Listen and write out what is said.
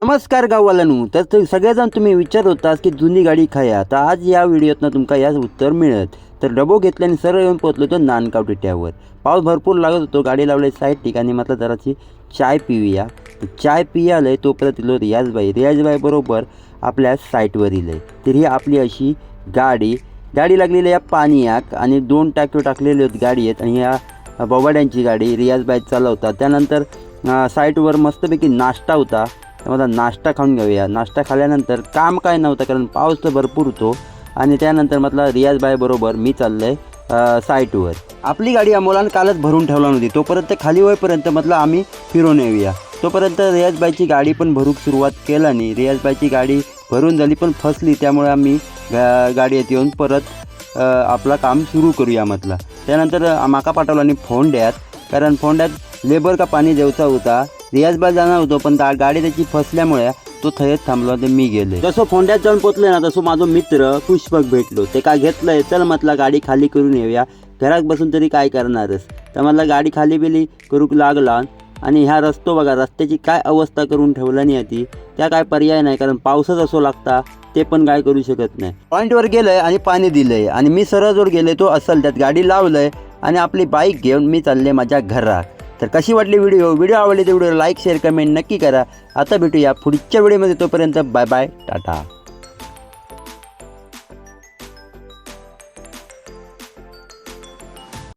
नमस्कार गाववाल्यांनो. तर सगळेजण तुम्ही विचारत होता की जुनी गाडी खाया. तर आज या व्हिडिओतनं तुमका याच उत्तर मिळत. तर डबो घेतल्याने सरळ येऊन पोहोचलो तो नांदगाव टिट्यावर. पाऊस भरपूर लागत होतो. गाडी लावली साईड ठिकाणी म्हटलं जराची चाय पिऊया. तर चाय पियालंय तोपर्यंत इलो रियाजबाई बरोबर आपल्या साईटवर इले. तर ही आपली अशी गाडी लागलेली या पाणीयाक आणि 2 टाक्यो टाकलेले आहेत गाडी आहेत. आणि या बोवाड्यांची गाडी रियाजबाई चालवतात. त्यानंतर साईटवर मस्तपैकी नाश्ता होता. त्यामध्ये नाश्ता खाऊन घेऊया. नाश्ता खाल्ल्यानंतर काम काय नव्हतं कारण पाऊस तर भरपूर होतो. आणि त्यानंतर म्हटलं रियाजबाई बरोबर मी चाललं आहे साईटवर. आपली गाडी अमोलानं कालच भरून ठेवला नव्हती. तोपर्यंत खाली होईपर्यंत म्हटलं आम्ही फिरून येऊया. तोपर्यंत रियाजबाईची गाडी पण भरूक सुरुवात केला नाही. रियाजबाईची गाडी भरून झाली पण फसली. त्यामुळे आम्ही गाडीत येऊन परत आपलं काम सुरू करूया म्हटलं. त्यानंतर माका पाठवला आणि फोंड्यात, कारण फोंड्यात लेबर का पाणी देवचा होता. रियाजबाई जाणार होतो पण गाडी त्याची फसल्यामुळे तो थंयच थांबलो. ते मी गेले. जसं फोंड्यात जाऊन पोचले ना तसं माझा मित्र पुष्पक भेटलो. ते काय घेतलंय चल म्हटलं गाडी खाली करून येऊया. घरात बसून तरी काय करणारच. तर म्हटलं गाडी खाली बिली करूक लागला. आणि ह्या रस्तो बघा, रस्त्याची काय अवस्था करून ठेवला नाही ती. त्या काय पर्याय नाही कारण पावसाच असो लागता. ते पण काय करू शकत नाही. पॉईंटवर गेलंय आणि पाणी दिलंय आणि मी सरळ जोर गेले तो असल त्यात गाडी लावलंय आणि आपली बाईक घेऊन मी चालले माझ्या घरात. तर कशी वाटली व्हिडिओ आवडली तर व्हिडिओ लाईक शेअर कमेंट नक्की करा. आता भेटूया पुढच्या व्हिडिओमध्ये. तोपर्यंत बाय बाय टाटा.